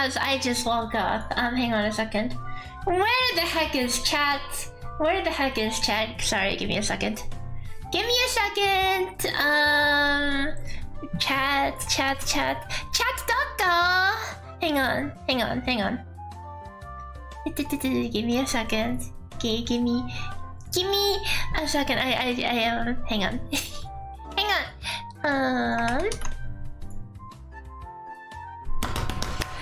because I just woke up. Hang on a second. Where the heck is chat? Where the heck is chat? Sorry, give me a second. Give me a second. Chat. Chat.go. Hang on. Give me a second. Okay, give me a second. I hang on. Hang on.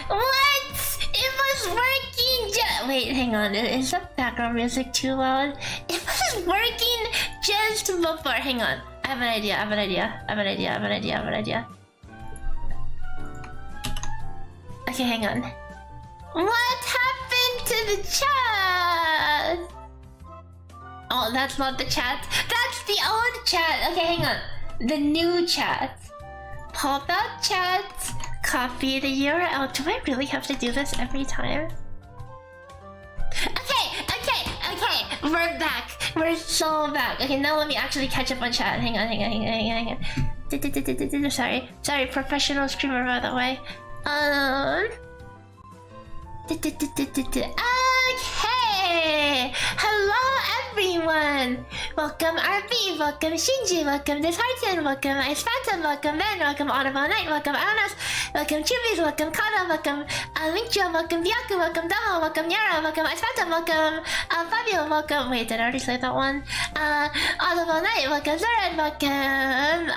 What? It was working. Wait, hang on. Is the background music too loud? It was working just before. Hang on. I have an idea. Okay, hang on. What happened to the chat? Oh, that's not the chat. That's the old chat. Okay, hang on. The new chat. Pop out chat. Copy the URL. Do I really have to do this every time? Okay. We're back. We're so back. Okay, now let me actually catch up on chat. Hang on. Sorry, professional streamer, by the way. Okay! Hello everyone! Welcome RB, welcome Shinji, welcome Disheartened, welcome Ice Phantom, welcome Ben, welcome Audible Night, welcome Anas, welcome Chubbies, welcome Kada, welcome Linkjo, welcome Byaku, welcome Damo, welcome Yara, welcome Ice Phantom, welcome Fabio, welcome... Wait, did I already say that one? Audible Night, welcome Zoran, welcome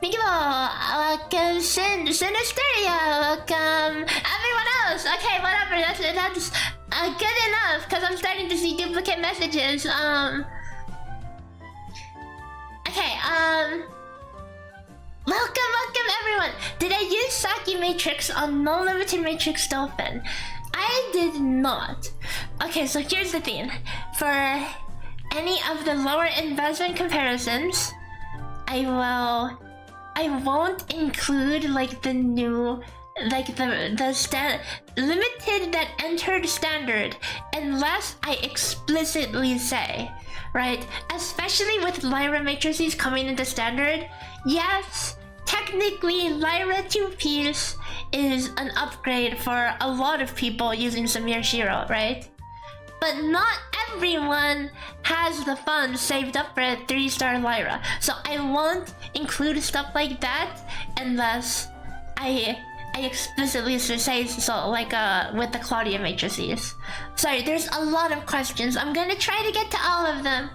Mikibo, welcome Sinisteria, welcome everyone else! Okay, whatever, that's good enough, because I'm starting to see duplicate messages. Okay, welcome everyone! Did I use Saki Matrix on No Limited Matrix Dolphin? I did not. Okay, so here's the thing. For any of the lower investment comparisons, I won't include like the new, like the limited that entered standard unless I explicitly say, right? Especially with Lyra matrices coming into standard, yes, technically Lyra 2-piece is an upgrade for a lot of people using Samir Shiro, right? But not everyone has the funds saved up for a 3-star Lyra, so I won't include stuff like that unless I explicitly say so, like with the Claudia matrices. Sorry, there's a lot of questions. I'm gonna try to get to all of them.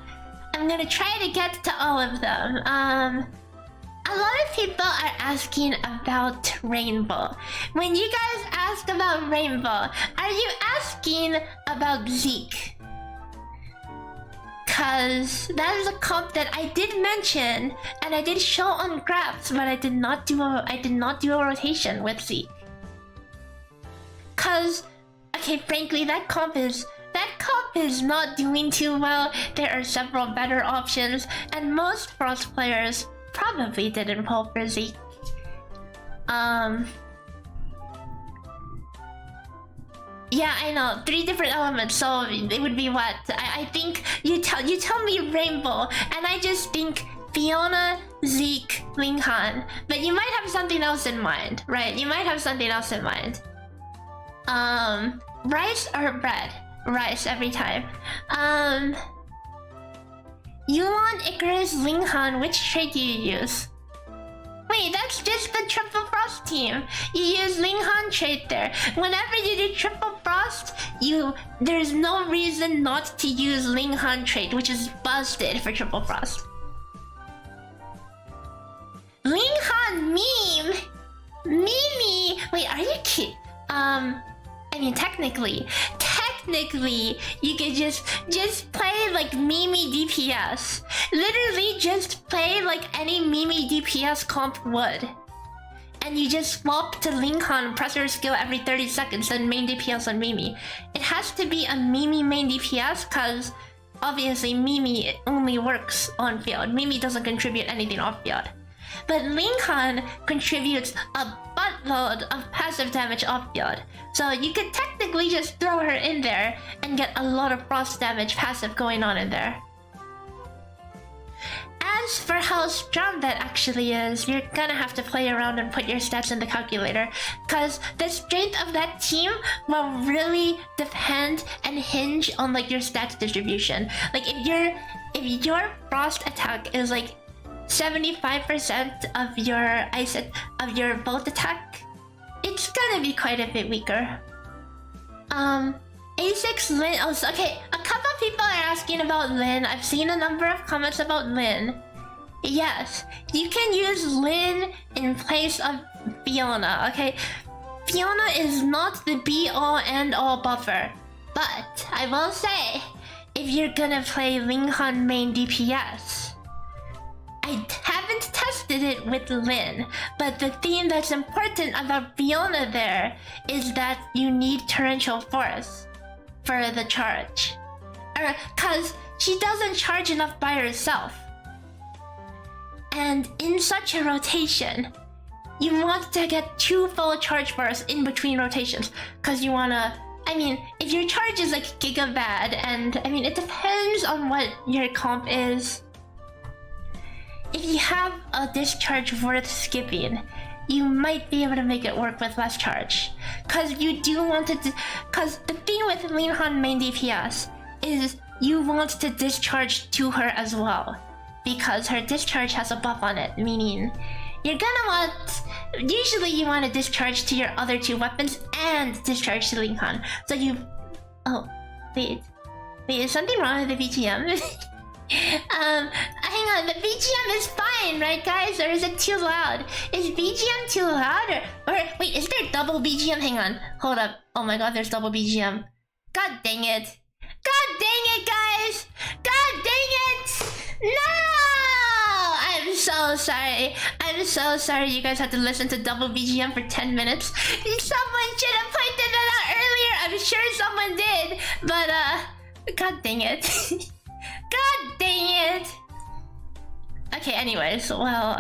A lot of people are asking about Rainbow. When you guys ask about Rainbow, are you asking about Zeke? Cause that is a comp that I did mention and I did show on graphs, but I did not do a rotation with Zeke. Cause okay, frankly, that comp is not doing too well. There are several better options, and most Frost players probably didn't pull for Zeke. Yeah, I know. 3 different elements, so it would be what? I think you tell me Rainbow, and I just think Fiona, Zeke, Ling Han. But you might have something else in mind, right? Rice or bread? Rice every time. Yulan, Icarus, Ling Han, which trait do you use? Wait, that's just the Triple Frost team. You use Ling Han trait there. Whenever you do Triple Frost, there's no reason not to use Ling Han trait, which is busted for Triple Frost. Ling Han meme? Mimi? Wait, are you kidding? I mean, technically, you could just play like Mimi DPS. Literally just play like any Mimi DPS comp would. And you just swap to Ling Han, press her skill every 30 seconds, then main DPS on Mimi. It has to be a Mimi main DPS, cause obviously Mimi only works on field. Mimi doesn't contribute anything off field. But Ling Han contributes a buttload of passive damage off field. So you could technically just throw her in there and get a lot of frost damage passive going on in there. as for how strong that actually is, you're gonna have to play around and put your stats in the calculator, because the strength of that team will really depend and hinge on like your stats distribution. Like if your frost attack is like 75% of your bolt attack, it's gonna be quite a bit weaker. A6 Lin. Oh, so, okay. A couple people are asking about Lin. I've seen a number of comments about Lin. Yes, you can use Lin in place of Fiona. Okay, Fiona is not the be-all end-all buffer, but I will say, if you're gonna play Ling Han main DPS, I haven't tested it with Lin, but the thing that's important about Fiona there is that you need torrential force for the charge. Cause she doesn't charge enough by herself. And in such a rotation, you want to get 2 full charge bars in between rotations. Cause you wanna, I mean, if your charge is like giga bad, and I mean, it depends on what your comp is. If you have a discharge worth skipping, you might be able to make it work with less charge. Cause you do want to, cause the thing with Ling Han main DPS is you want to discharge to her as well. Because her discharge has a buff on it, meaning you're gonna want, usually you want to discharge to your other 2 weapons and discharge to Ling Han. So you, oh, wait, is something wrong with the BGM? Hang on, the BGM is fine, right guys? Or is it too loud? Is BGM too loud? Or wait, is there double BGM? Hang on, hold up. Oh my god, there's double BGM. God dang it. God dang it, guys! God dang it! No! I'm so sorry. I'm so sorry you guys had to listen to double BGM for 10 minutes. Someone should have pointed that out earlier. I'm sure someone did. But, god dang it. God dang it! Okay, anyways, well,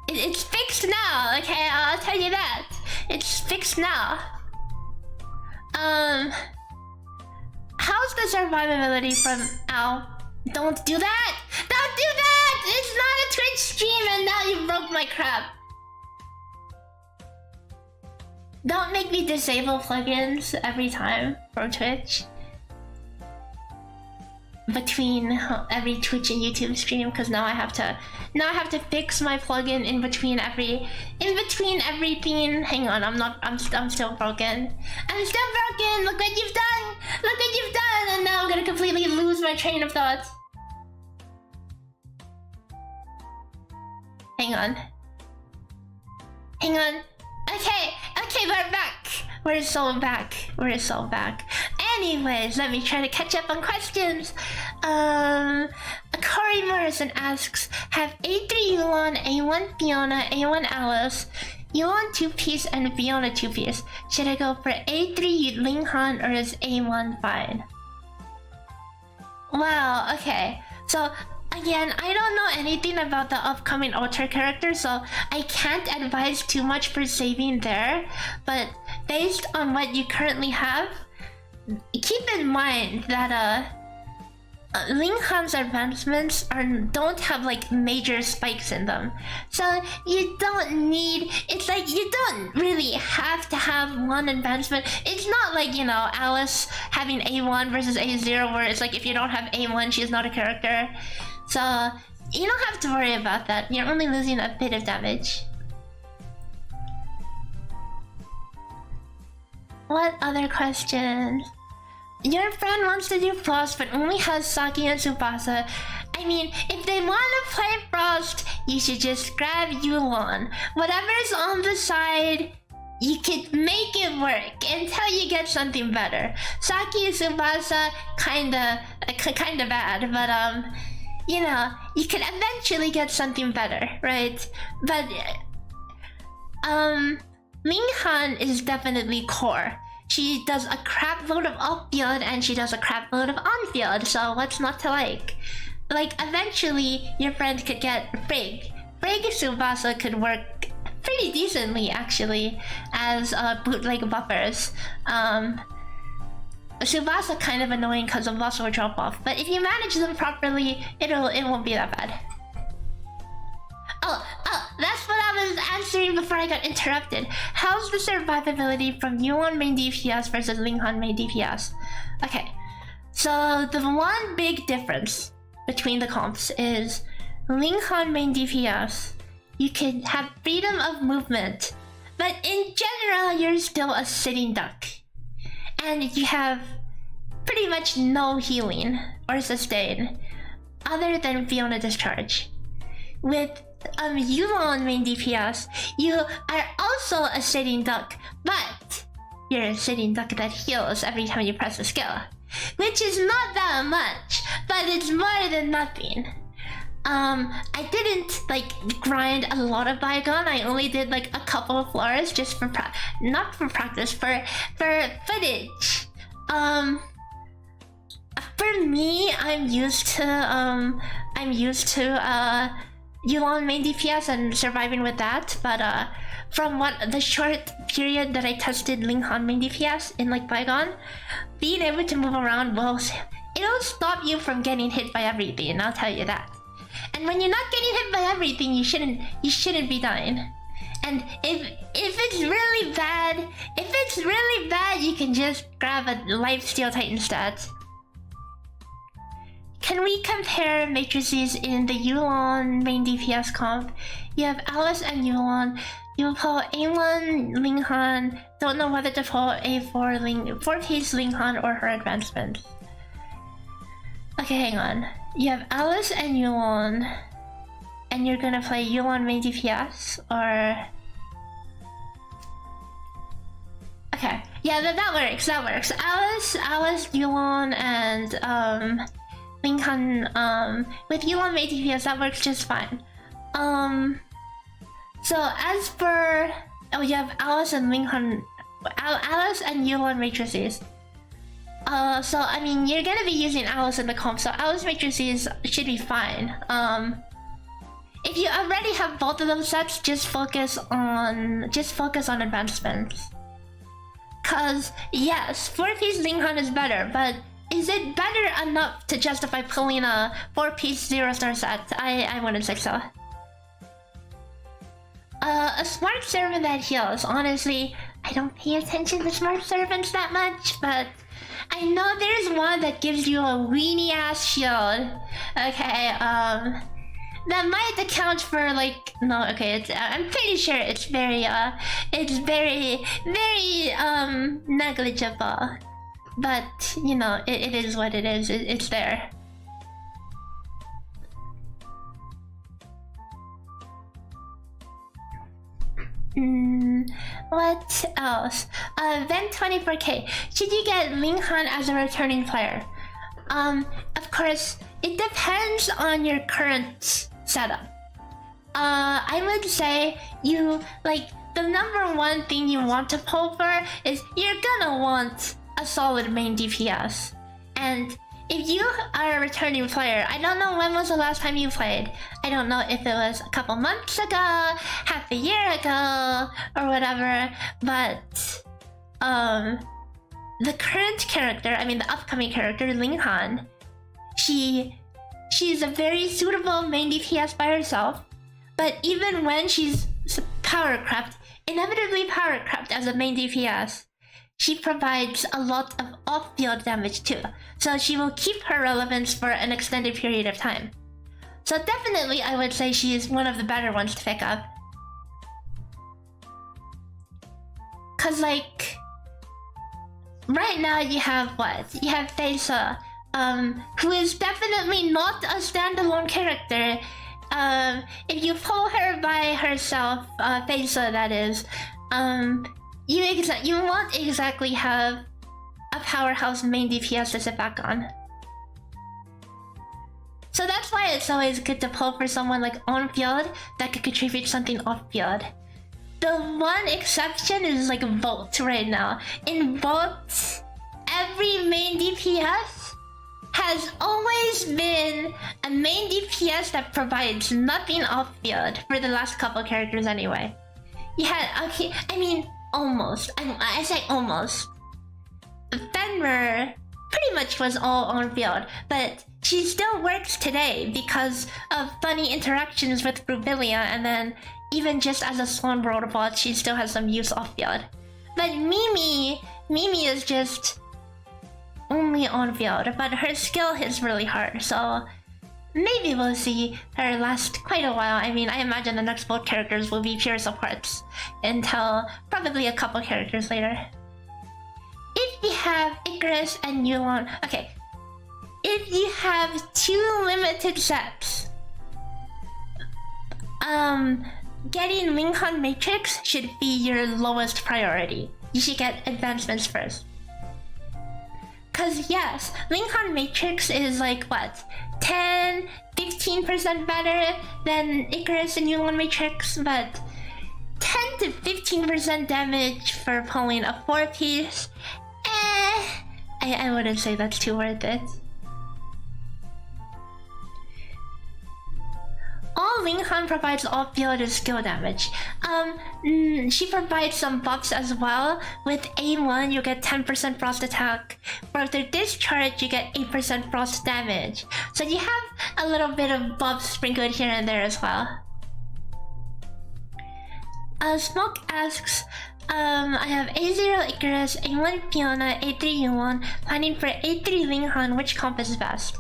it's fixed now, okay? I'll tell you that. It's fixed now. How's the survivability from... Ow. Don't do that! Don't do that! It's not a Twitch stream and now you broke my crap. Don't make me disable plugins every time from Twitch. Between every Twitch and YouTube stream, because now I have to fix my plugin in between everything. Hang on, I'm still broken. I'm still broken. Look what you've done. Look what you've done. And now I'm gonna completely lose my train of thought. Hang on. Hang on. Okay, we're back. We're so back. Anyways, let me try to catch up on questions. Corey Morrison asks, have A3 Yulan, A1 Fiona, A1 Alice, Yulan 2-piece and Fiona 2-piece? Should I go for A3 Ling Han or is A1 fine? Wow, okay. So again, I don't know anything about the upcoming Ultra character, so I can't advise too much for saving there. But based on what you currently have, keep in mind that Ling Han's advancements don't have like major spikes in them, so you don't need. It's like you don't really have to have one advancement. It's not like, you know, Alice having A1 versus A0, where it's like if you don't have A1, she's not a character. So you don't have to worry about that. You're only losing a bit of damage. What other questions? Your friend wants to do Frost but only has Saki and Tsubasa. I mean, if they want to play Frost, you should just grab Yulan. Whatever's on the side, you could make it work until you get something better. Saki and Tsubasa, kinda bad, but you know, you could eventually get something better, right? But Ling Han is definitely core. She does a crap load of off-field and she does a crap load of on-field, so what's not to like? Like, eventually, your friend could get Frigg. Frigg Tsubasa could work pretty decently, actually, as bootleg buffers. Tsubasa kind of annoying because of muscle drop-off, but if you manage them properly, it won't be that bad. was answering before I got interrupted. How's the survivability from Yulan main DPS versus Ling Han main DPS? Okay, so the one big difference between the comps is Ling Han main DPS, you can have freedom of movement, but in general, you're still a sitting duck. And you have pretty much no healing or sustain other than Fiona Discharge. With Yulan main DPS, you are also a sitting duck, but you're a sitting duck that heals every time you press a skill. Which is not that much, but it's more than nothing. I didn't like grind a lot of Bygone. I only did like a couple of floors just for not for practice, for footage. For me, I'm used to Yulan main DPS and surviving with that, but from what the short period that I tested Ling Han main DPS in like Bygone, being able to move around it'll stop you from getting hit by everything, and I'll tell you that. And when you're not getting hit by everything, you shouldn't be dying. And if it's really bad, you can just grab a Lifesteal Titan stat. Can we compare matrices in the Yulan main DPS comp? You have Alice and Yulan. You pull A1 Ling Han. Don't know whether to pull A4 4-piece Ling Han or her advancement. Okay, hang on. You have Alice and Yulan, and you're gonna play Yulan main DPS, or... Okay, yeah, that works. Alice, Yulan, and Ling Han, with Yulan main DPS, that works just fine. So as for... Oh, you have Alice and Ling Han... Alice and Yulan matrices. So I mean, you're gonna be using Alice in the comp, so Alice matrices should be fine. If you already have both of those sets, just focus on advancements. Cause yes, 4-piece Ling Han is better, but is it better enough to justify pulling a 4-piece 0-star set? I wouldn't say so. A smart servant that heals. Honestly, I don't pay attention to smart servants that much, but I know there's one that gives you a weenie ass shield. Okay, that might account for like okay. I'm pretty sure it's very negligible, but you know it is what it is. It's there. What else? Vent 24k. Should you get Ling Han as a returning player? Of course, it depends on your current setup. I would say you like the number one thing you want to pull for is you're gonna want a solid main DPS. And if you are a returning player, I don't know when was the last time you played. I don't know if it was a couple months ago, half a year ago, or whatever, but the current character, I mean the upcoming character, Ling Han, she's a very suitable main DPS by herself, but even when she's power crept, inevitably power crept as a main DPS, she provides a lot of off-field damage too, so she will keep her relevance for an extended period of time. So definitely I would say she is one of the better ones to pick up. Cause like, right now you have what? You have Faisa, who is definitely not a standalone character. If you pull her by herself, Faisa that is, you won't exactly have a powerhouse main DPS to sit back on. So that's why it's always good to pull for someone like on field that could contribute something off field. The one exception is like Volt right now. In Volt, every main DPS has always been a main DPS that provides nothing off field for the last couple characters anyway. You had, okay, I mean, almost. I say almost. Fenrir pretty much was all on field, but she still works today because of funny interactions with Rubilia, and then even just as a Swan World bot, she still has some use off field. But Mimi is just only on field, but her skill hits really hard, so maybe we'll see her last quite a while. I mean, I imagine the next both characters will be pure supports until probably a couple characters later. If you have Icarus and Yulan, okay. If you have 2 limited sets, getting Ling Han Matrix should be your lowest priority. You should get advancements first. Cause yes, Ling Han Matrix is like what? 10-15% better than Icarus and Yulan Matrix, but 10 to 15% damage for pulling a 4-piece, I wouldn't say that's too worth it. All Ling Han provides off-field is skill damage. She provides some buffs as well. With A1, you get 10% frost attack. For the discharge, you get 8% frost damage. So you have a little bit of buffs sprinkled here and there as well. Smoke asks, I have A0 Icarus, A1 Fiona, A3 Yulan, planning for A3 Ling Han, which comp is best?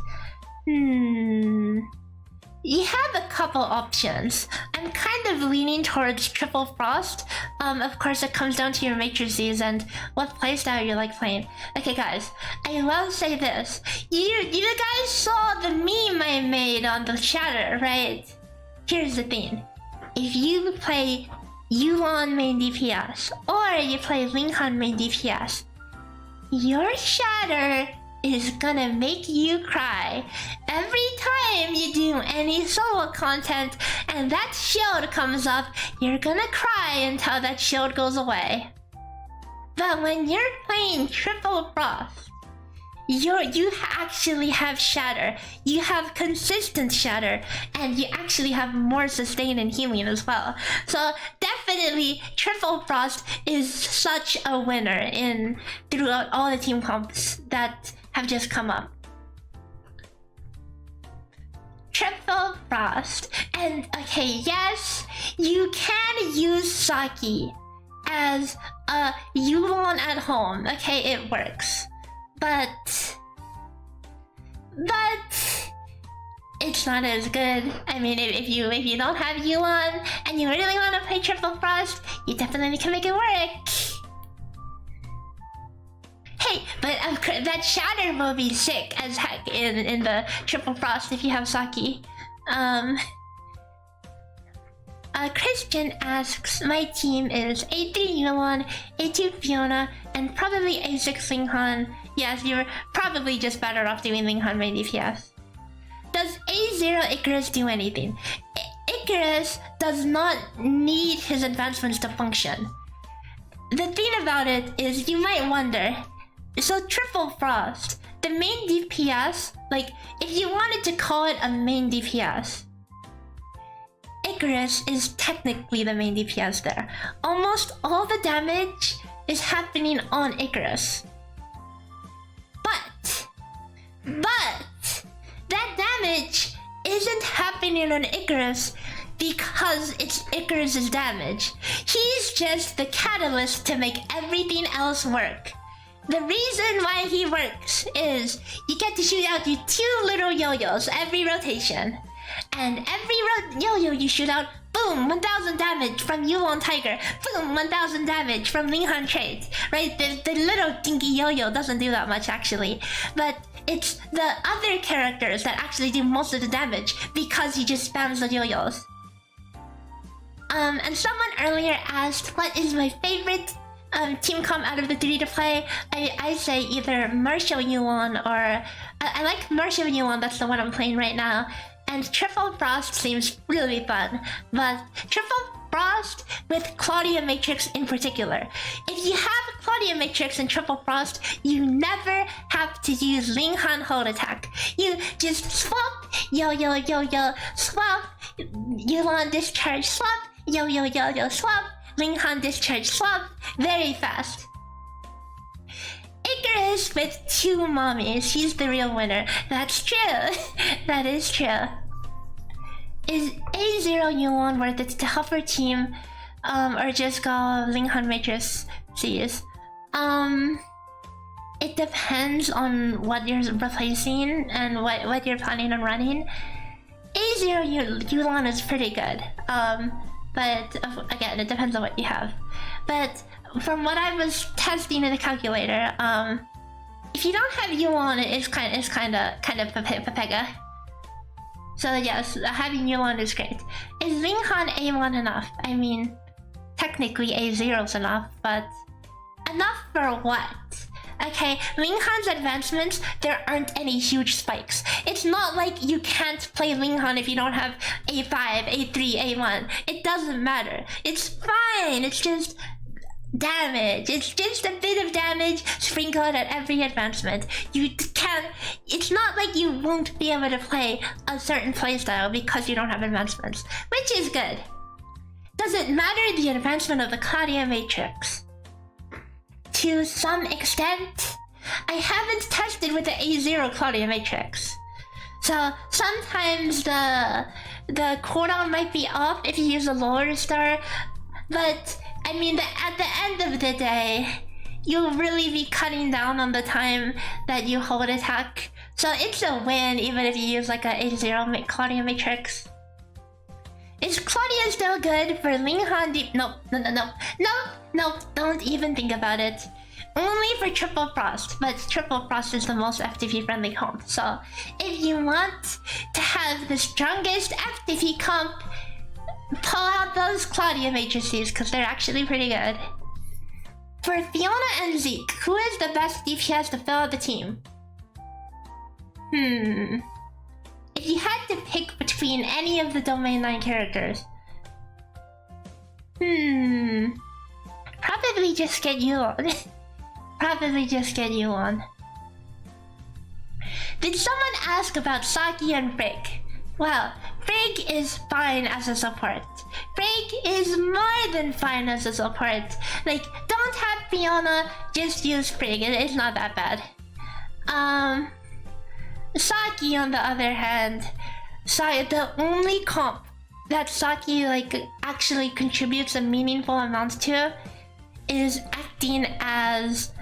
You have a couple options. I'm kind of leaning towards Triple Frost. Of course, it comes down to your matrices and what playstyle you like playing. Okay, guys, I will say this. You guys saw the meme I made on the Shatter, right? Here's the thing. If you play Yulan main DPS, or you play Ling Han main DPS, your Shatter is gonna make you cry every time you do any solo content and that shield comes up. You're gonna cry until that shield goes away. But when you're playing Triple Frost, you actually have Shatter, you have consistent Shatter, and you actually have more sustain and healing as well. So definitely Triple Frost is such a winner throughout all the team comps that have just come up. Triple Frost. And okay, yes, you can use Saki as a Yulan at home. Okay, it works. But it's not as good. I mean, if you don't have Yulan and you really want to play Triple Frost, you definitely can make it work. Hey, but that Shatter will be sick as heck in the Triple Frost if you have Saki. Christian asks, my team is A3 Yulan, A2 Fiona, and probably A6 Ling Han. Yes, you're probably just better off doing Ling Han main DPS. Does A0 Icarus do anything? Icarus does not need his advancements to function. The thing about it is, you might wonder, so Triple Frost, the main DPS, like, if you wanted to call it a main DPS, Icarus is technically the main DPS there. Almost all the damage is happening on Icarus. But that damage isn't happening on Icarus because it's Icarus's damage. He's just the catalyst to make everything else work. The reason why he works is you get to shoot out your 2 little yo-yos every rotation. And every yo-yo you shoot out, boom, 1000 damage from Yulan Tiger, boom, 1000 damage from Ling Han Trades, right? The little dinky yo-yo doesn't do that much actually, but it's the other characters that actually do most of the damage because he just spams the yo-yos. And someone earlier asked, what is my favorite team comp out of the 3 to play? I say either Marshall Yulan or... I like Marshall Yulan, that's the one I'm playing right now. And Triple Frost seems really fun, but Triple Frost with Claudia Matrix in particular. If you have Claudia Matrix and Triple Frost, you never have to use Ling Han hold attack. You just swap, yo-yo, swap, Yulan discharge, swap, yo-yo, swap, Ling Han discharge, swap, very fast. Icarus with 2 mommies, he's the real winner. That's true. That is true. Is A0 Yulan worth it to help her team, or just go Ling Han matrices? It depends on what you're replacing and what you're planning on running. A0 Yulan is pretty good, but again, it depends on what you have. But from what I was testing in the calculator, if you don't have Yulan, it's kind of Pepega. So yes, having Yulan is great. Is Ling Han A1 enough? I mean, technically A0 is enough, but enough for what? Okay, Ling Han's advancements, there aren't any huge spikes. It's not like you can't play Ling Han if you don't have A5, A3, A1. It doesn't matter. It's fine. It's just damage. It's just a bit of damage sprinkled at every advancement. You can't. It's not like you won't be able to play a certain playstyle because you don't have advancements, which is good. Does it matter the advancement of the Claudia matrix? To some extent. I haven't tested with the A0 Claudia matrix, so sometimes the cooldown might be off if you use a lower star, but I mean at the end of the day, you'll really be cutting down on the time that you hold attack, so it's a win even if you use like a A0 Claudia matrix. Is Claudia still good for Ling Han? No, don't even think about it. Only for Triple Frost, but Triple Frost is the most FTP friendly comp. So if you want to have the strongest FTP comp, pull out those Claudia matrices because they're actually pretty good. For Fiona and Zeke, who is the best DPS to fill out the team? If you had to pick between any of the Domain 9 characters, probably just get Yulan. Probably just get Yulan. Did someone ask about Saki and Frigg? Well, Frigg is fine as a support. Frigg is more than fine as a support. Like, don't have Fiona, just use Frigg. It's not that bad. Saki, on the other hand, the only comp that Saki actually contributes a meaningful amount to is acting as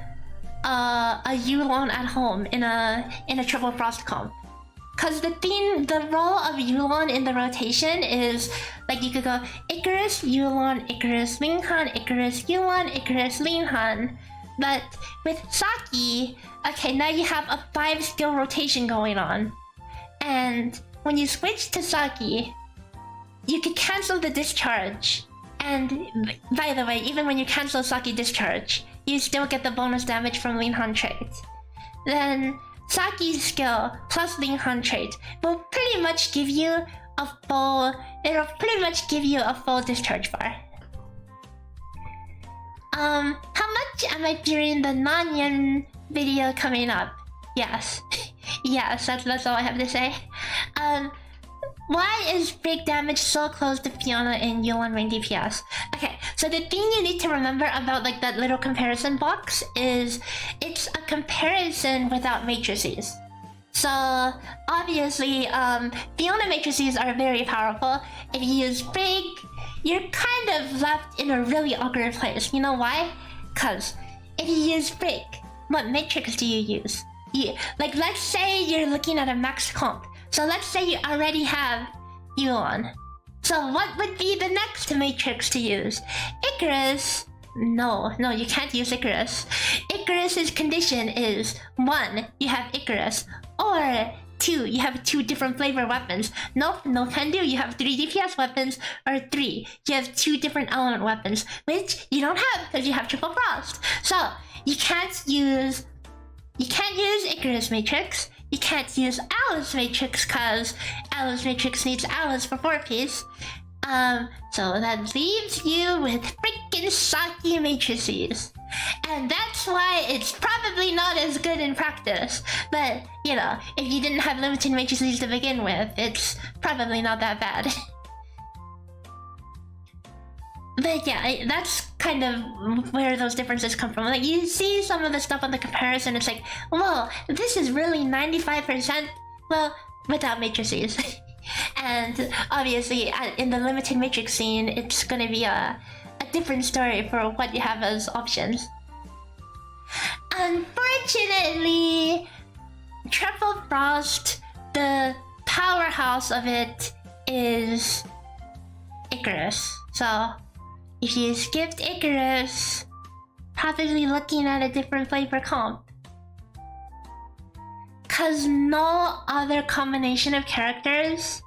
a Yulan at home in a Triple Frost comp. Cause the role of Yulan in the rotation is like you could go Icarus, Yulan, Icarus, Ling Han, Icarus, Yulan, Icarus, Ling Han. But with Saki, okay, now you have a 5 skill rotation going on. And when you switch to Saki, you could cancel the discharge. And by the way, even when you cancel Saki discharge, you still get the bonus damage from Ling Han trait. Then Saki's skill plus Ling Han trait will pretty much give you a full discharge bar. How much am I fearing the Nanyan video coming up? Yes. Yes, that's all I have to say. Why is big damage so close to Fiona in Yulan main DPS? Okay, so the thing you need to remember about that little comparison box is it's a comparison without matrices. So obviously, Fiona matrices are very powerful. If you use big, you're kind of left in a really awkward place. You know why? Cause if you use big, what matrix do you use? Let's say you're looking at a max comp. So let's say you already have Yulan. So what would be the next matrix to use? Icarus? No, you can't use Icarus. Icarus's condition is 1, you have Icarus, or 2, you have 2 different flavor weapons. Nope, no can do, you have 3 DPS weapons, or 3, you have 2 different element weapons, which you don't have because you have Triple Frost. So you can't use Icarus matrix. You can't use Alice matrix because Alice matrix needs Alice for 4-piece. So that leaves you with freaking Saki matrices. And that's why it's probably not as good in practice. But, you know, if you didn't have limited matrices to begin with, it's probably not that bad. But yeah, that's kind of where those differences come from. Like, you see some of the stuff on the comparison, it's like, whoa, this is really 95%, well, without matrices. And obviously, in the limited matrix scene, it's gonna be a different story for what you have as options. Unfortunately, Triple Frost, the powerhouse of it is Icarus. So if you skipped Icarus, probably looking at a different flavor comp. Cause no other combination of characters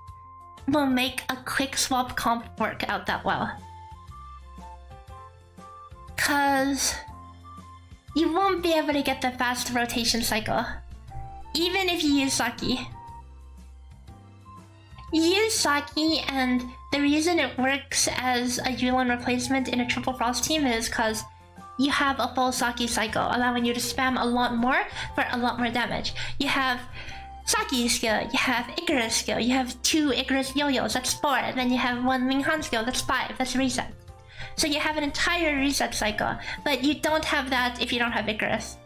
will make a quick swap comp work out that well. Cause you won't be able to get the fast rotation cycle, even if you use Saki. You use Saki, and the reason it works as a Yulan replacement in a Triple Frost team is because you have a full Saki cycle, allowing you to spam a lot more for a lot more damage. You have Saki skill, you have Icarus skill, you have 2 Icarus yo-yos, that's 4, then you have 1 Ling Han skill, that's 5, that's reset. So you have an entire reset cycle, but you don't have that if you don't have Icarus.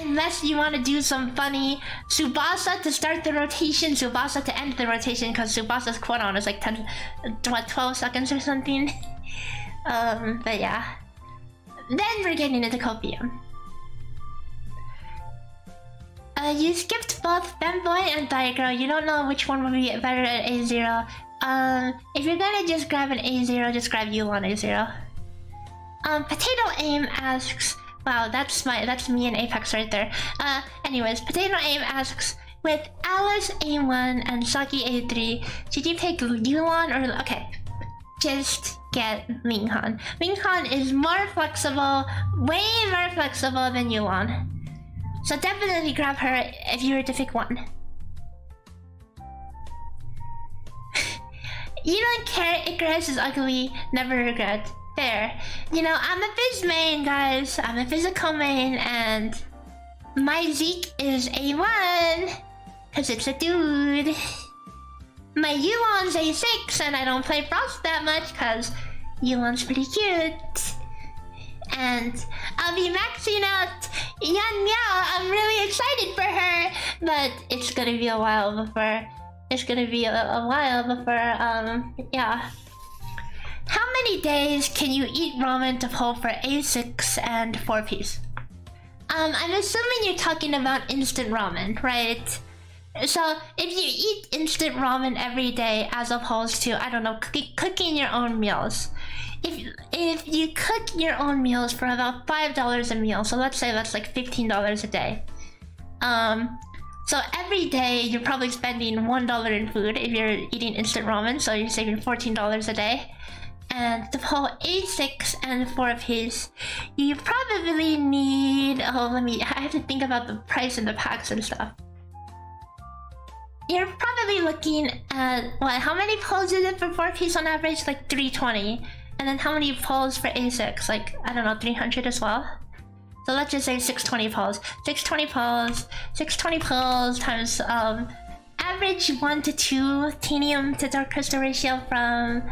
Unless you want to do some funny Tsubasa to start the rotation, Tsubasa to end the rotation, because Tsubasa's cooldown is like 12 seconds or something. But yeah. Then we're getting into Copium. You skipped both Femboy and Diagro. You don't know which one would be better at A0. If you're gonna just grab an A0, just grab Yulan A0. Potato Aim asks, wow, that's me and Apex right there. Anyways, Potato Aim asks, with Alice A1 and Saki A3, should you pick Yulan or... Okay, just get Ling Han. Ling Han is more flexible, way more flexible than Yulan. So definitely grab her if you were to pick one. You don't care, Icarus is ugly, never regret. Fair. You know, I'm a Fizz main, guys. I'm a physical main, and my Zeke is A1, because it's a dude. My Yulan's A6, and I don't play Frost that much, because Yulan's pretty cute. And I'll be maxing out Yan Miao. I'm really excited for her, but it's gonna be a while before... yeah. How many days can you eat ramen to pull for A6 and 4-piece? I'm assuming you're talking about instant ramen, right? So if you eat instant ramen every day as opposed to, I don't know, cooking your own meals. If you cook your own meals for about $5 a meal, so let's say that's like $15 a day. So every day you're probably spending $1 in food if you're eating instant ramen, so you're saving $14 a day. And to pull A6 and 4-piece, you probably need... I have to think about the price and the packs and stuff. You're probably looking at, how many pulls is it for 4-piece on average? Like 320. And then how many pulls for A6? Like, I don't know, 300 as well? So let's just say 620 pulls. 620 pulls times average 1 to 2 Tanium to Dark Crystal ratio from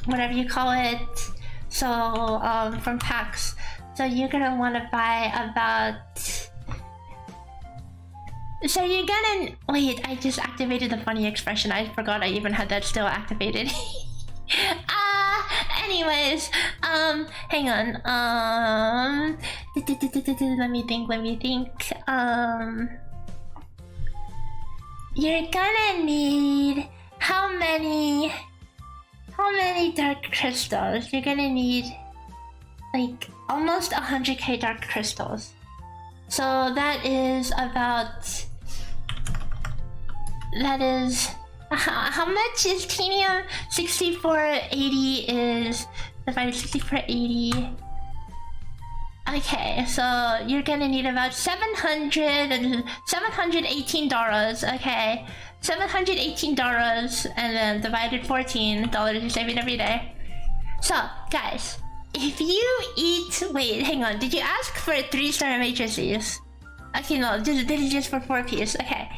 whatever you call it. So from packs. So you're gonna want to buy about... So you're gonna... Wait, I just activated the funny expression. I forgot I even had that still activated. Anyways, hang on. Let me think. You're gonna need... How many dark crystals? You're gonna need like almost 100k dark crystals. So that is about... how much is Tanium? 6480 is divided 6480. Okay, so you're gonna need about $718. Okay, $718, and then divided $14 you're saving every day. So guys, if you eat... Wait, hang on. Did you ask for 3-star matrices? Okay, no, this is just for 4-piece. Okay.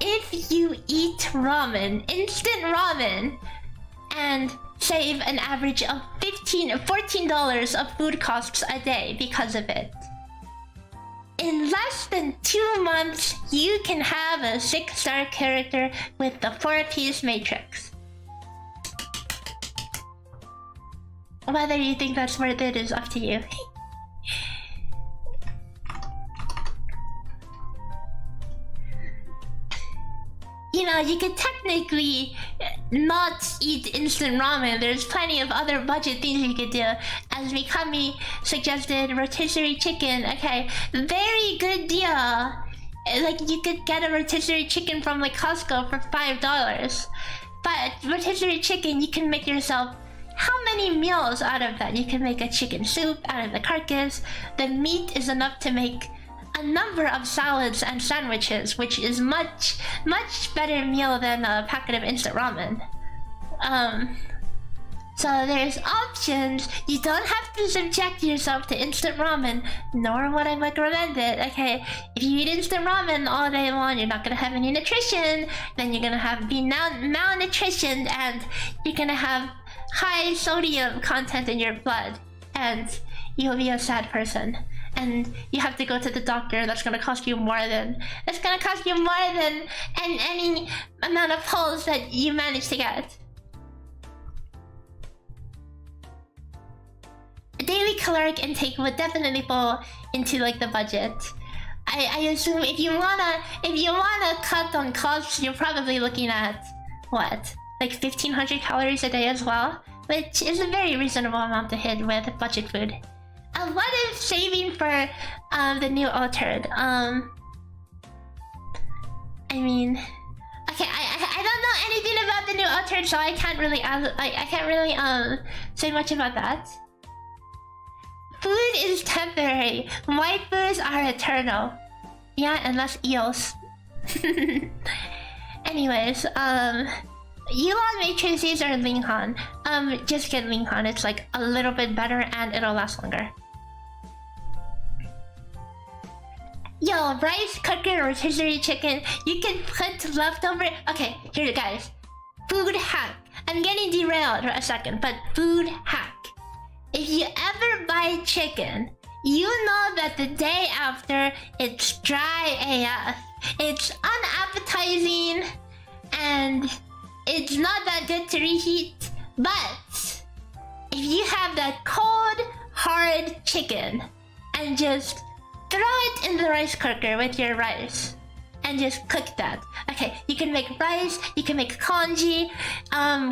If you eat ramen, instant ramen, and save an average of $14 of food costs a day because of it, In less than 2 months, you can have a 6-star character with the 4-piece matrix. Whether you think that's worth it is up to you. You know, you could technically not eat instant ramen. There's plenty of other budget things you could do. As Mikami suggested, rotisserie chicken. Okay, very good deal. Like, you could get a rotisserie chicken from like Costco for $5. But rotisserie chicken, you can make yourself how many meals out of that? You can make a chicken soup out of the carcass. The meat is enough to make a number of salads and sandwiches, which is much better meal than a packet of instant ramen. So there's options. You don't have to subject yourself to instant ramen, nor would I recommend it. Okay, if you eat instant ramen all day long, you're not gonna have any nutrition. Then you're gonna be malnutrition, and you're gonna have high sodium content in your blood, and you'll be a sad person. And you have to go to the doctor. That's gonna cost you more than any amount of pills that you manage to get. A daily caloric intake would definitely fall into like the budget. I assume if you wanna cut on costs, you're probably looking at what, like 1,500 calories a day as well, which is a very reasonable amount to hit with budget food. What is saving for the new altered? I mean, okay, I don't know anything about the new altered, so I can't really say much about that. Food is temporary. Waifus are eternal. Yeah, unless eels. Anyways, Yulan matrices are Ling Han. Just get Ling Han. It's like a little bit better and it'll last longer. Yo, rice cooker, rotisserie chicken. You can put leftover. Okay, here, guys. Food hack. I'm getting derailed for a second, but food hack. If you ever buy chicken, you know that the day after it's dry AF. It's unappetizing and it's not that good to reheat. But if you have that cold, hard chicken and just throw it in the rice cooker with your rice and just cook that. Okay, you can make rice, you can make congee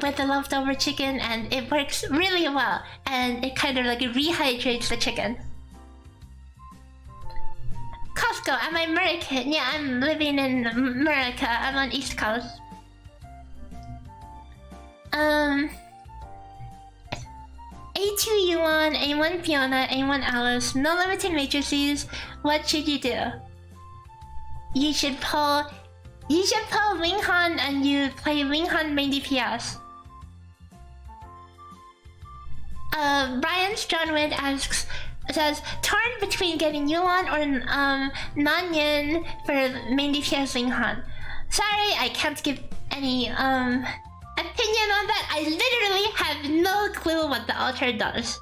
with the leftover chicken, and it works really well. And it kind of like rehydrates the chicken. Costco, am I American? Yeah, I'm living in America. I'm on East Coast. A2 Yulan, A1 Fiona, A1 Alice, no limited matrices. What should you do? You should pull Ling Han and you play Ling Han main DPS. Brian Strongwind says torn between getting Yulan or Nanyan for main DPS Ling Han. Sorry, I can't give any opinion on that. I literally have no clue what the altar does.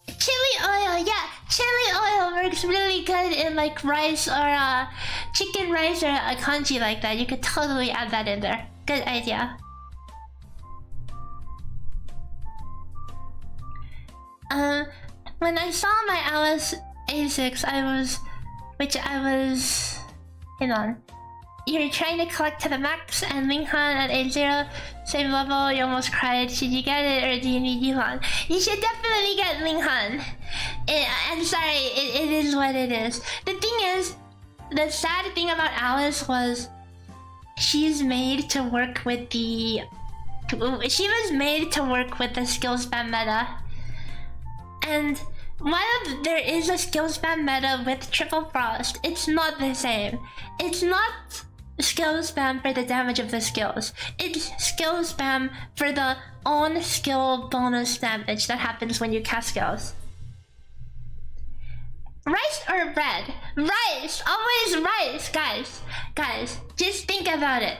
Chili oil, yeah, chili oil works really good in like rice or chicken rice or a congee like that. You could totally add that in there. Good idea. When I saw my Alice A6, hang on. You're trying to collect to the max and Ling Han at A0, same level, you almost cried. Should you get it or do you need Yulan? You should definitely get Ling Han. I'm sorry, it is what it is. The thing is, the sad thing about Alice was she's made to work with the... She was made to work with the skill spam meta. And while there is a skill spam meta with Triple Frost, it's not the same. It's not skill spam for the damage of the skills. It's skill spam for the own skill bonus damage that happens when you cast skills. Rice or bread? Rice! Always rice, guys. Guys, just think about it.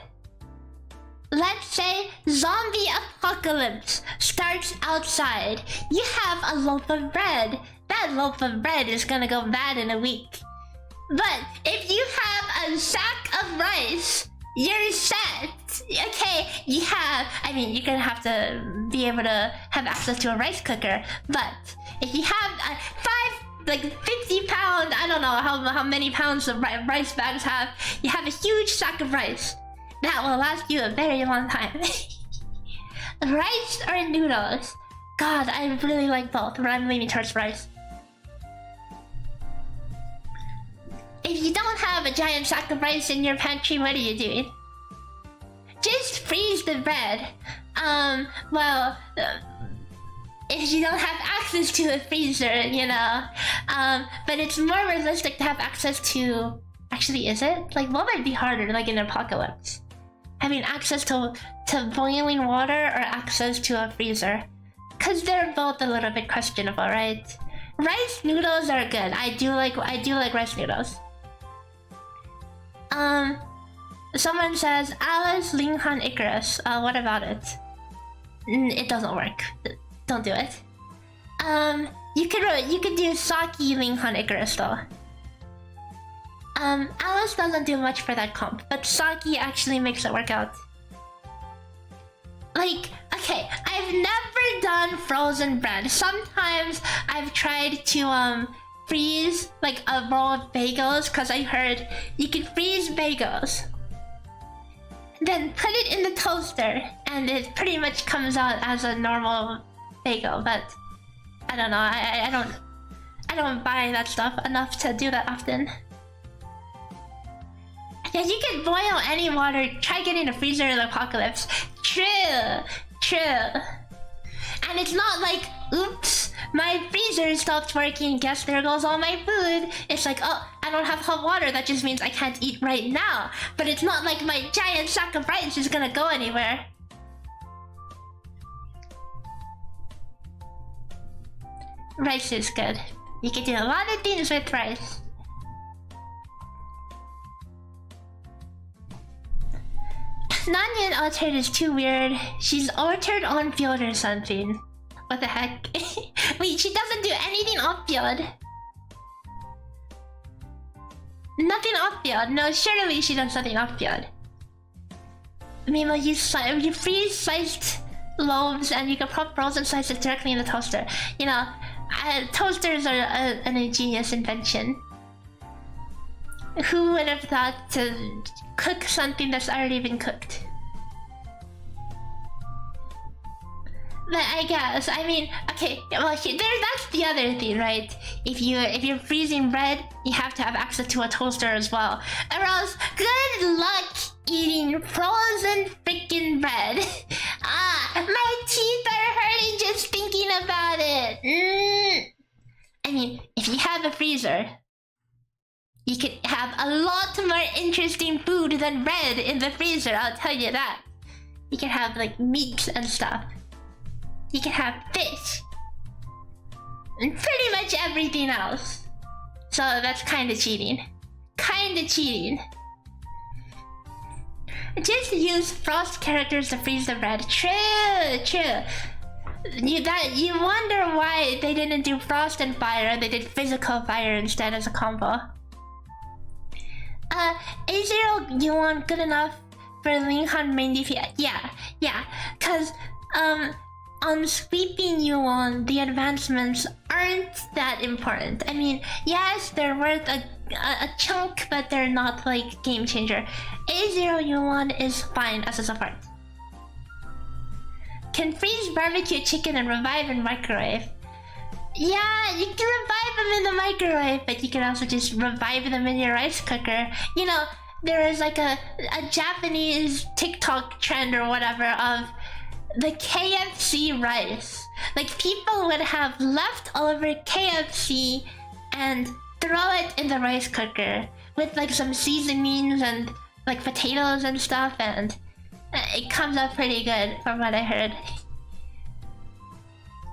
Let's say zombie apocalypse starts outside. You have a loaf of bread that loaf of bread is gonna go bad in a week. But if you have a sack of rice, you're set. Okay, you have, I mean, you're gonna have to be able to have access to a rice cooker, but if you have 50 pound, I don't know how many pounds of rice bags have, you have a huge sack of rice. That will last you a very long time. Rice or noodles? God, I really like both, but I'm leaning towards rice. If you don't have a giant sack of rice in your pantry, what are you doing? Just freeze the bread. If you don't have access to a freezer, you know. But it's more realistic to have access to... Actually, is it? Like, what might be harder, like in an apocalypse? Having access to boiling water or access to a freezer? Because they're both a little bit questionable, right? Rice noodles are good. I do like rice noodles. Someone says, Alice, Ling Han, Icarus. What about it? It doesn't work. Don't do it. You could do Saki, Ling Han, Icarus though. Alice doesn't do much for that comp, but Saki actually makes it work out. Like, okay, I've never done frozen bread. Sometimes I've tried to freeze like a roll of bagels, because I heard you can freeze bagels. Then put it in the toaster and it pretty much comes out as a normal bagel, but I don't know, I don't buy that stuff enough to do that often. Yeah, you can boil any water. Try getting a freezer in the apocalypse. True. And it's not like, oops, my freezer stopped working, guess there goes all my food. It's like, oh, I don't have hot water, that just means I can't eat right now. But it's not like my giant sack of rice is gonna go anywhere. Rice is good. You can do a lot of things with rice. Nanyan altered is too weird. She's altered on field or something. What the heck? Wait, she doesn't do anything off field. Nothing off field. No, surely she does something off field. I mean, like you freeze sliced loaves and you can pop frozen slices directly in the toaster. You know, toasters are an ingenious invention. Who would have thought to cook something that's already been cooked? But I guess, I mean, okay, well, that's the other thing, right? If you're freezing bread, you have to have access to a toaster as well. Or else, good luck eating frozen freaking bread. My teeth are hurting just thinking about it. I mean, if you have a freezer, you could have a lot more interesting food than bread in the freezer, I'll tell you that. You can have like meats and stuff. You can have fish. And pretty much everything else. So that's kinda cheating. Just use frost characters to freeze the bread. True. You wonder why they didn't do frost and fire, they did physical fire instead as a combo. A0 Yulan good enough for Ling Han main DP? Yeah, cause on sweeping Yulan, the advancements aren't that important. I mean, yes, they're worth a chunk, but they're not like game changer. A0 Yulan is fine as a support. Can freeze barbecue chicken and revive in microwave. Yeah, you can revive them in the microwave, but you can also just revive them in your rice cooker. You know, there is like a Japanese TikTok trend or whatever of the KFC rice. Like, people would have leftover KFC and throw it in the rice cooker with like some seasonings and like potatoes and stuff, and it comes out pretty good from what I heard.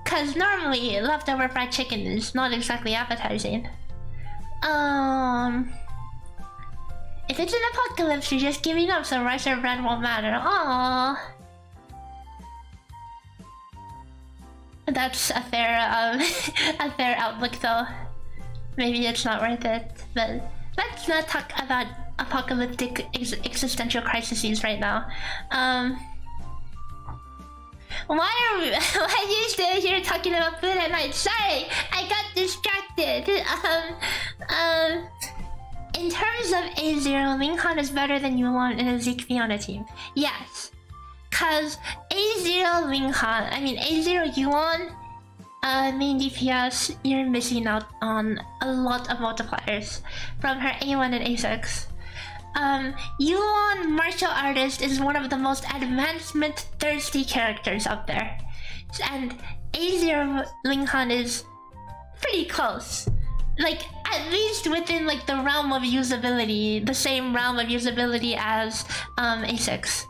Cause normally leftover fried chicken is not exactly appetizing. If it's an apocalypse, you're just giving up, so rice or bread won't matter. Aww. That's a fair a fair outlook though. Maybe it's not worth it, but let's not talk about apocalyptic existential crises right now. Why are you still here talking about food at night? Sorry, I got distracted. In terms of A0, Ling Han is better than Yulan in a Zeke Fiona team. Yes. Cause A0 Ling Han, I mean A0 Yulan, main DPS, you're missing out on a lot of multipliers from her A1 and A6. Yulan martial artist is one of the most advancement thirsty characters out there, and A0 Ling Han is pretty close, like at least within like the realm of usability, the same realm of usability as A6.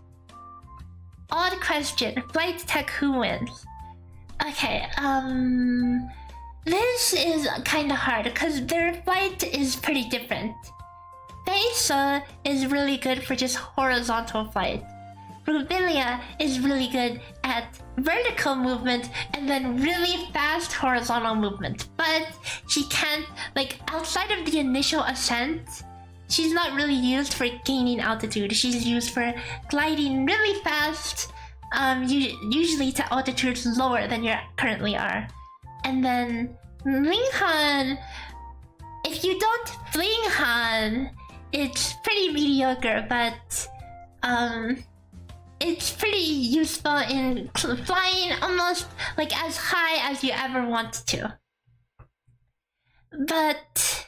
Odd question, flight tech, who wins? Okay, this is kind of hard because their flight is pretty different. Faisa is really good for just horizontal flight. Rubilia is really good at vertical movement and then really fast horizontal movement. But she can't, like, outside of the initial ascent, she's not really used for gaining altitude. She's used for gliding really fast, usually to altitudes lower than you currently are. And then Ling Han, if you don't Fling Han, it's pretty mediocre, but it's pretty useful in flying almost like as high as you ever want to. But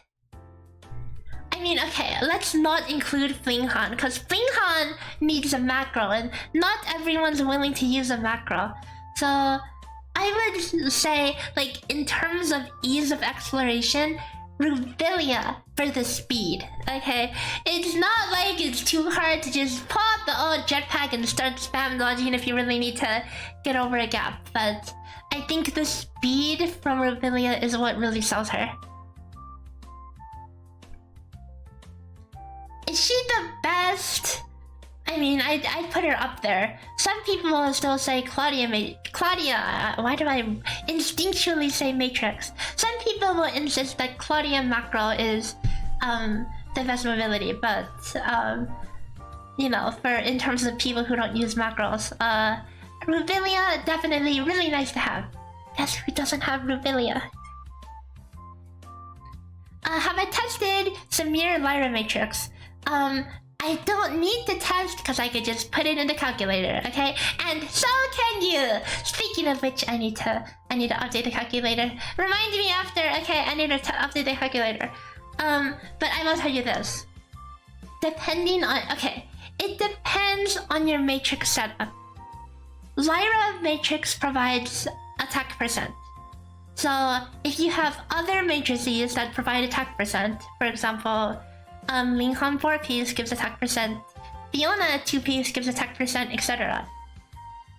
I mean, okay, let's not include Fling Han, because Fling Han needs a macro and not everyone's willing to use a macro. So I would say, like, in terms of ease of exploration, Rubilia for the speed, okay? It's not like it's too hard to just pull out the old jetpack and start spam dodging if you really need to get over a gap, but I think the speed from Rubilia is what really sells her. Is she the best? I mean, I'd put her up there. Some people will still say Claudia, why do I instinctually say Matrix? Some people will insist that Claudia Macro is the best mobility, but you know, in terms of people who don't use macros, Rubilia definitely really nice to have. Guess who doesn't have Rubilia? Have I tested Samir Lyra Matrix? I don't need to test because I could just put it in the calculator, okay? And so can you! Speaking of which, I need to update the calculator. Remind me after, okay, I need to update the calculator. But I will tell you this. Depending on, okay, it depends on your matrix setup. Lyra Matrix provides attack percent. So if you have other matrices that provide attack percent, for example, Ling Han 4-piece gives attack percent, Fiona 2-piece gives attack percent, etc.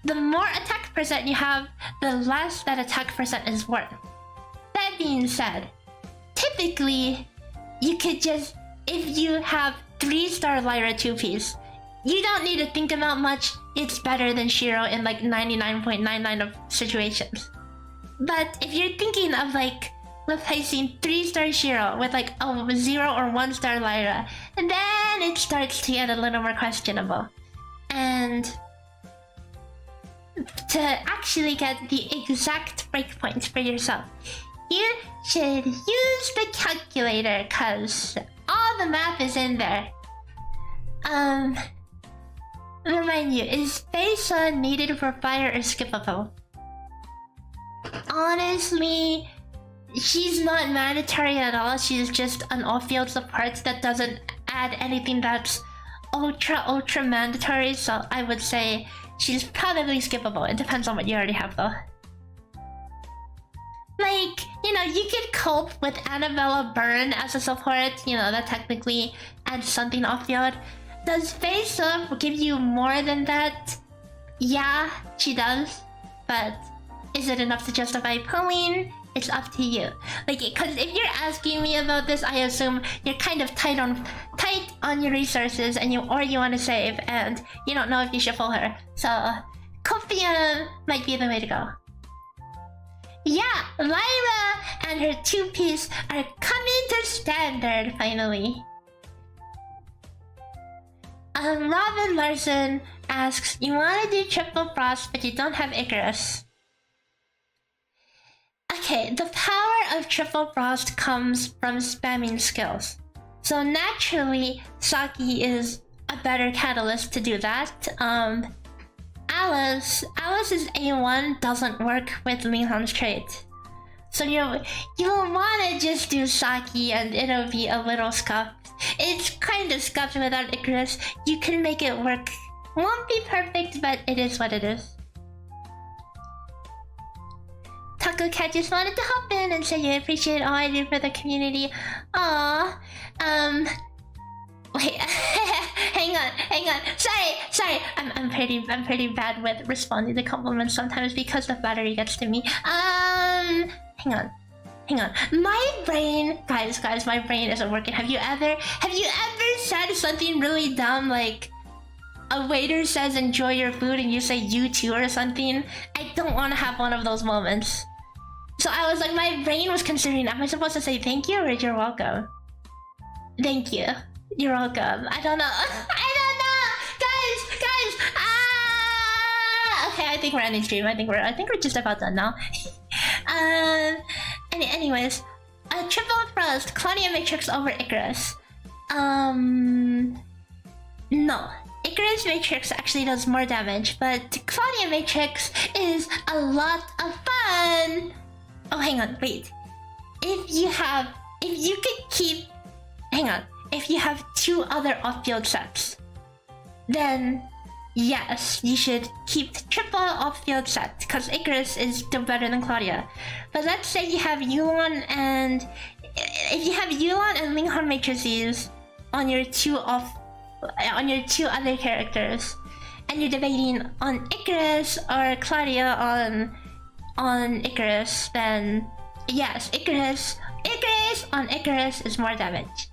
The more attack percent you have, the less that attack percent is worth. That being said, typically, you could just, if you have 3-star Lyra 2-piece, you don't need to think about much, it's better than Shiro in like 99.99% of situations. But if you're thinking of like replacing 3-star Shiro with like a 0 or 1-star Lyra, and then it starts to get a little more questionable. And to actually get the exact breakpoints for yourself, you should use the calculator because all the math is in there. Remind you, is Faisa needed for fire or skippable? Honestly, she's not mandatory at all. She's just an off-field support that doesn't add anything that's ultra mandatory. So I would say she's probably skippable. It depends on what you already have though. Like, you know, you could cope with Annabella Burn as a support. You know, that technically adds something off-field. Does Faisa give you more than that? Yeah, she does. But is it enough to justify pulling? It's up to you. Like, because if you're asking me about this, I assume you're kind of tight on your resources, and you want to save, and you don't know if you should pull her. So, Copium might be the way to go. Yeah, Lyra and her two-piece are coming to standard finally. Robin Larson asks, you want to do triple frost, but you don't have Icarus. Okay, the power of triple frost comes from spamming skills. So naturally, Saki is a better catalyst to do that. Alice's A1 doesn't work with Ling Han's trait. So you'll want to just do Saki and it'll be a little scuffed. It's kind of scuffed without Icarus. You can make it work. Won't be perfect, but it is what it is. Taco Cat just wanted to hop in and say you appreciate all I do for the community. Aww. Wait, hang on. Sorry. I'm pretty bad with responding to compliments sometimes because the battery gets to me. Hang on. My brain, guys, my brain isn't working. Have you ever said something really dumb like a waiter says enjoy your food and you say you too or something? I don't want to have one of those moments. So I was like, my brain was considering, am I supposed to say thank you or you're welcome? Thank you. You're welcome. I don't know. Guys. Okay, I think we're ending stream. I think we're just about done now. Anyways, triple frost, Claudia Matrix over Icarus. No. Icarus Matrix actually does more damage, but Claudia Matrix is a lot of fun. Oh, hang on, wait. If you have two other off-field sets, then yes, you should keep triple off-field set because Icarus is still better than Claudia. But let's say you have Yulan and Ling Han matrices on your two other characters, and you're debating on Icarus or Claudia on Icarus, then yes, Icarus on Icarus is more damage.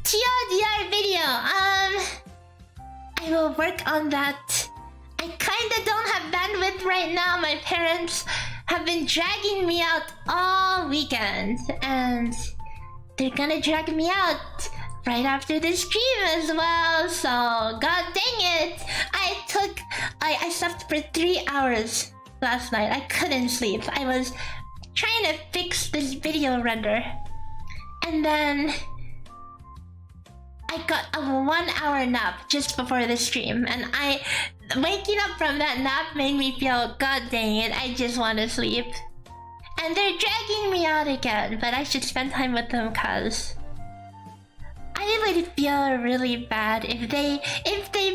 TLDR video. I will work on that. I kinda don't have bandwidth right now. My parents have been dragging me out all weekend, and they're gonna drag me out right after the stream as well. So god dang it! I slept for 3 hours last night. I couldn't sleep. I was trying to fix this video render, and then I got a 1 hour nap just before the stream, and waking up from that nap made me feel, god dang it, I just want to sleep. And they're dragging me out again, but I should spend time with them cause I would feel really bad if they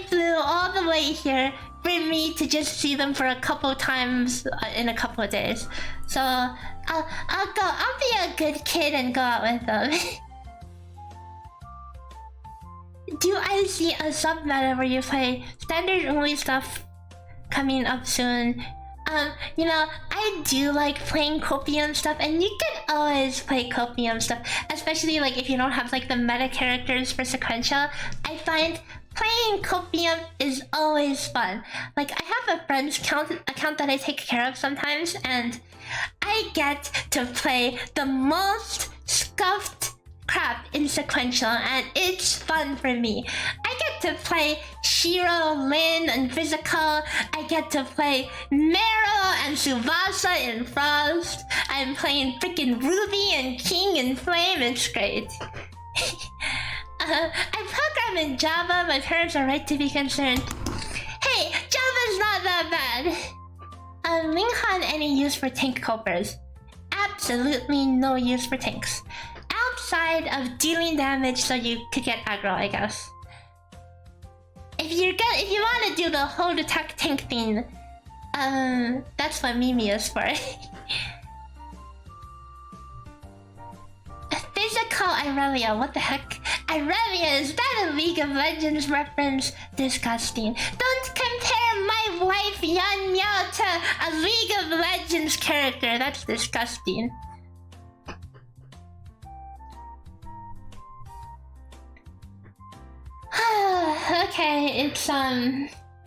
flew all the way here for me to just see them for a couple times in a couple of days. So I'll be a good kid and go out with them. Do I see a submeta where you play standard only stuff coming up soon? I do like playing Copium stuff, and you can always play Copium stuff, especially like if you don't have like the meta characters for sequential. I find playing Copium is always fun. Like I have a friend's account that I take care of sometimes, and I get to play the most scuffed crap in sequential, and it's fun for me. I get to play Shiro, Lin, and Physical. I get to play Mero and Tsubasa in Frost. I'm playing freaking Ruby and King and Flame. It's great. I program in Java. My parents are right to be concerned. Hey, Java's not that bad. Ling Han, any use for tank copers? Absolutely no use for tanks. Outside of dealing damage so you could get aggro, I guess. If you want to do the hold attack tank thing, that's what Mimi is for. Physical Irelia, what the heck? Irelia, is that a League of Legends reference? Disgusting. Don't compare my wife Yan Yao to a League of Legends character. That's disgusting. Okay, it's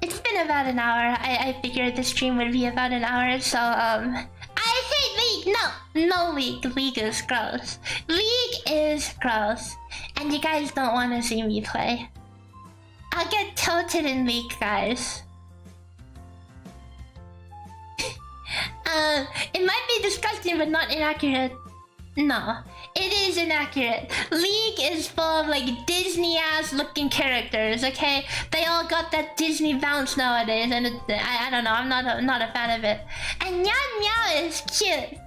It's been about an hour. I figured the stream would be about an hour, so I hate League! No League. League is gross. League is gross. And you guys don't want to see me play. I'll get tilted in League, guys. It might be disgusting, but not inaccurate. No, it is inaccurate. League is full of like Disney-ass looking characters. Okay, they all got that Disney bounce nowadays, and I don't know. I'm not a fan of it. And Nyan Meow is cute.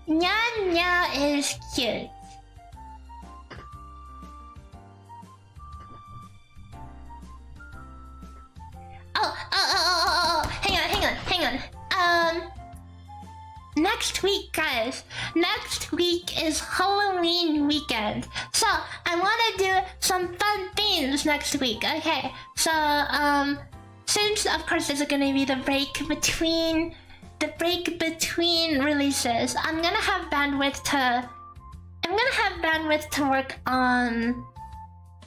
Nyan Meow is cute. Oh. Hang on. Next week, guys. Next week is Halloween weekend. So, I want to do some fun themes next week. Okay, so, since, of course, there's gonna be the break between releases, I'm gonna have bandwidth to work on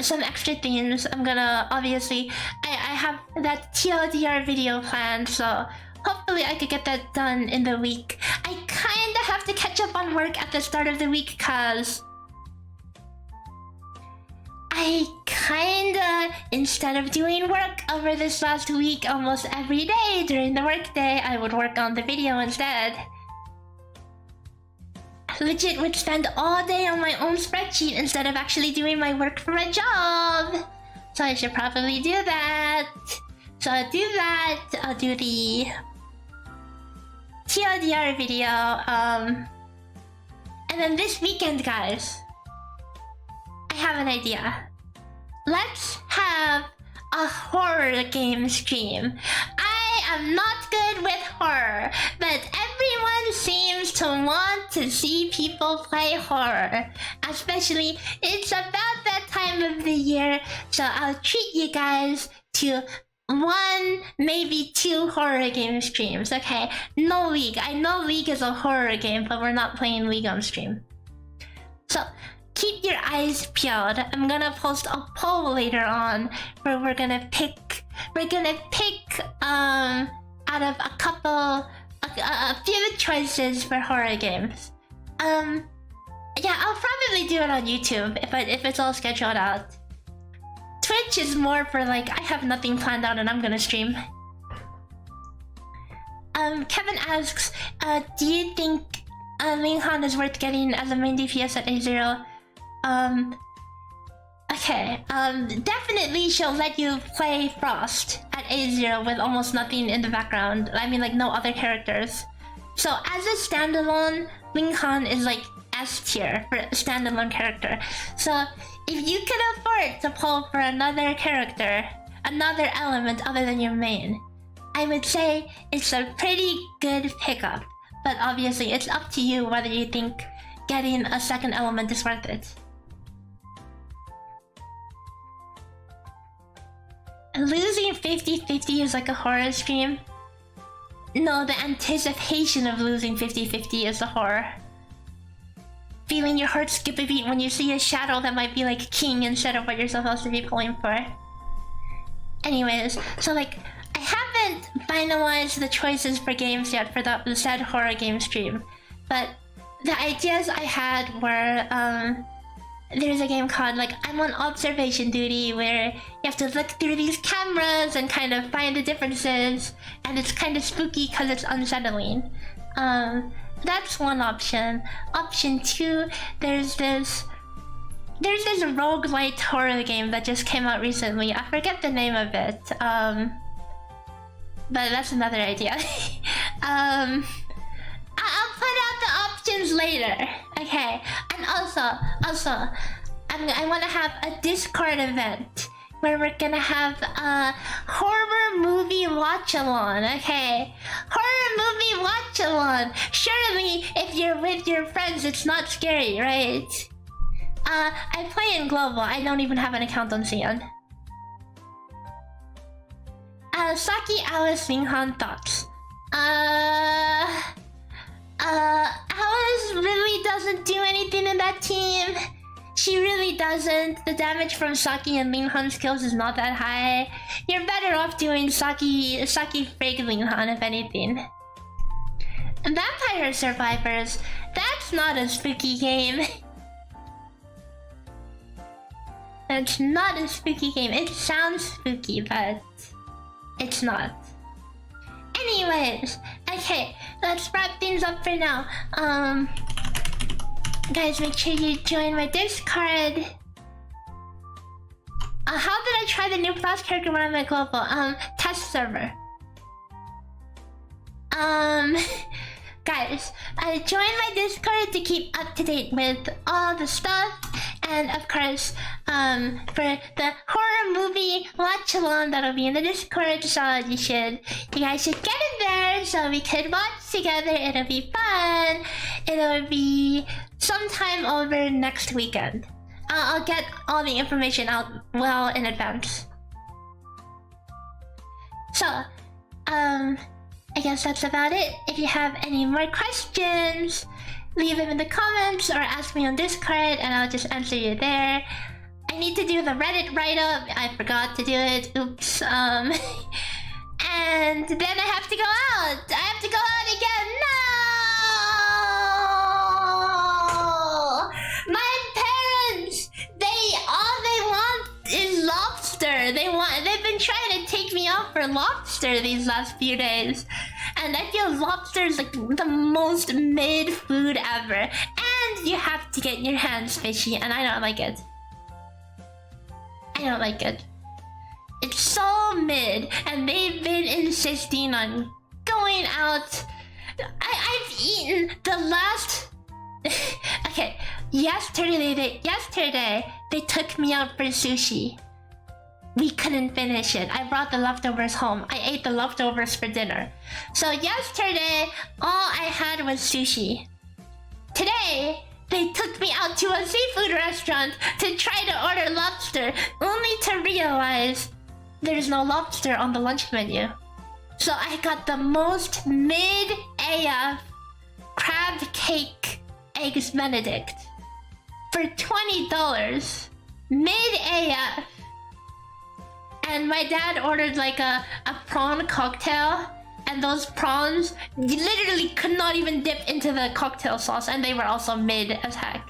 some extra themes. I'm gonna, obviously, I have that TLDR video planned, so hopefully I could get that done in the week. I kinda have to catch up on work at the start of the week, cause I kinda, instead of doing work over this last week almost every day during the work day, I would work on the video instead. I legit would spend all day on my own spreadsheet instead of actually doing my work for a job. So I should probably do that. So I'll do that. I'll do the TLDR video. And then this weekend, guys, I have an idea. Let's have a horror game stream. I am not good with horror, but everyone seems to want to see people play horror. Especially, it's about that time of the year, so I'll treat you guys to 1, maybe 2 horror game streams. Okay, no League. I know League is a horror game, but we're not playing League on stream. So, keep your eyes peeled. I'm gonna post a poll later on where we're gonna pick out of a few choices for horror games. Yeah, I'll probably do it on YouTube if it's all scheduled out. Twitch is more for like, I have nothing planned out and I'm gonna stream. Kevin asks, do you think Ling Han is worth getting as a main DPS at A0? Okay, definitely she'll let you play Frost at A0 with almost nothing in the background. I mean, like, no other characters. So, as a standalone, Ling Han is like S tier for a standalone character. So, if you can afford to pull for another character, another element other than your main, I would say it's a pretty good pickup. But obviously, it's up to you whether you think getting a second element is worth it. Losing 50-50 is like a horror stream. No, the anticipation of losing 50-50 is the horror. Feeling your heart skip a beat when you see a shadow that might be like king instead of what you're supposed to be pulling for. Anyways, so like, I haven't finalized the choices for games yet for the said horror game stream, but the ideas I had were, there's a game called like I'm on observation duty where you have to look through these cameras and kind of find the differences, and it's kind of spooky because it's unsettling. That's one option. Option 2, there's this roguelite horror game that just came out recently. I forget the name of it. But that's another idea. I'll put out the options later. Okay. And also, I want to have a Discord event where we're gonna have a horror movie watch-along, okay? Horror movie watch-along! Surely, if you're with your friends, it's not scary, right? I play in Global. I don't even have an account on Sion. Saki, Alice, Ling Han thoughts. Alice really doesn't do anything in that team. She really doesn't. The damage from Saki and Ling Han skills is not that high. You're better off doing Saki Fake Ling Han, if anything. Vampire Survivors. That's not a spooky game. It's not a spooky game. It sounds spooky, but it's not. Anyways, okay, let's wrap things up for now. Guys, make sure you join my Discord. How did I try the new Frost character when I'm at global? Test server. Guys, join my Discord to keep up to date with all the stuff. And of course, for the horror movie watch along, that'll be in the Discord, so you guys should get in there so we could watch together. It'll be fun. It'll be sometime over next weekend. I'll get all the information out well in advance. So, I guess that's about it. If you have any more questions, leave them in the comments or ask me on Discord and I'll just answer you there. I need to do the Reddit write-up. I forgot to do it. Oops. And then I have to go out. I have to go out again. No! My parents, all they want is lobster. They've been trying to take me out for lobster these last few days. And I feel lobster is like the most mid food ever. And you have to get your hands fishy, and I don't like it. I don't like it. It's so mid, and they've been insisting on going out. I've eaten the last... Okay, yesterday they took me out for sushi. We couldn't finish it. I brought the leftovers home. I ate the leftovers for dinner. So yesterday, all I had was sushi. Today, they took me out to a seafood restaurant to try to order lobster, only to realize there's no lobster on the lunch menu. So I got the most mid-AF crab cake eggs Benedict for $20. Mid-AF. And my dad ordered like a prawn cocktail, and those prawns literally could not even dip into the cocktail sauce, and they were also mid as heck.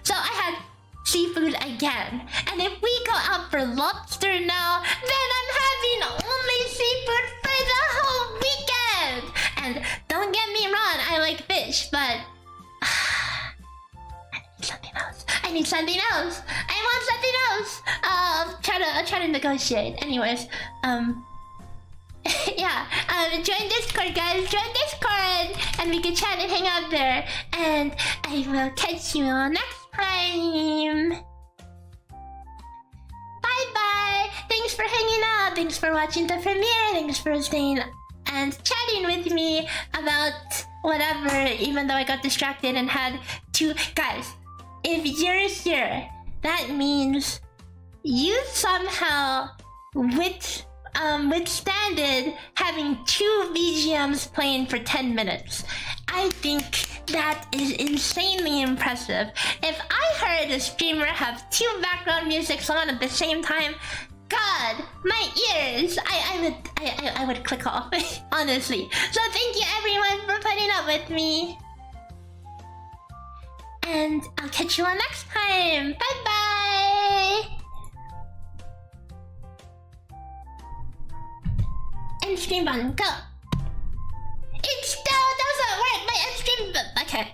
So I had seafood again. And if we go out for lobster now, then I'm having only seafood for the whole weekend. And don't get me wrong, I like fish, but I need something else. I want something else. I'll try to negotiate. Anyways, yeah. Join Discord, guys. Join Discord, and we can chat and hang out there. And I will catch you all next time. Bye bye. Thanks for hanging out. Thanks for watching the premiere. Thanks for staying and chatting with me about whatever. Even though I got distracted and had to, guys. If you're here, that means you somehow withstanded having 2 BGMs playing for 10 minutes. I think that is insanely impressive. If I heard a streamer have 2 background musics on at the same time, God, my ears, I would click off, honestly. So thank you everyone for putting up with me. And I'll catch you all next time. Bye bye. End stream button, go. It still doesn't work. My end stream button. Okay.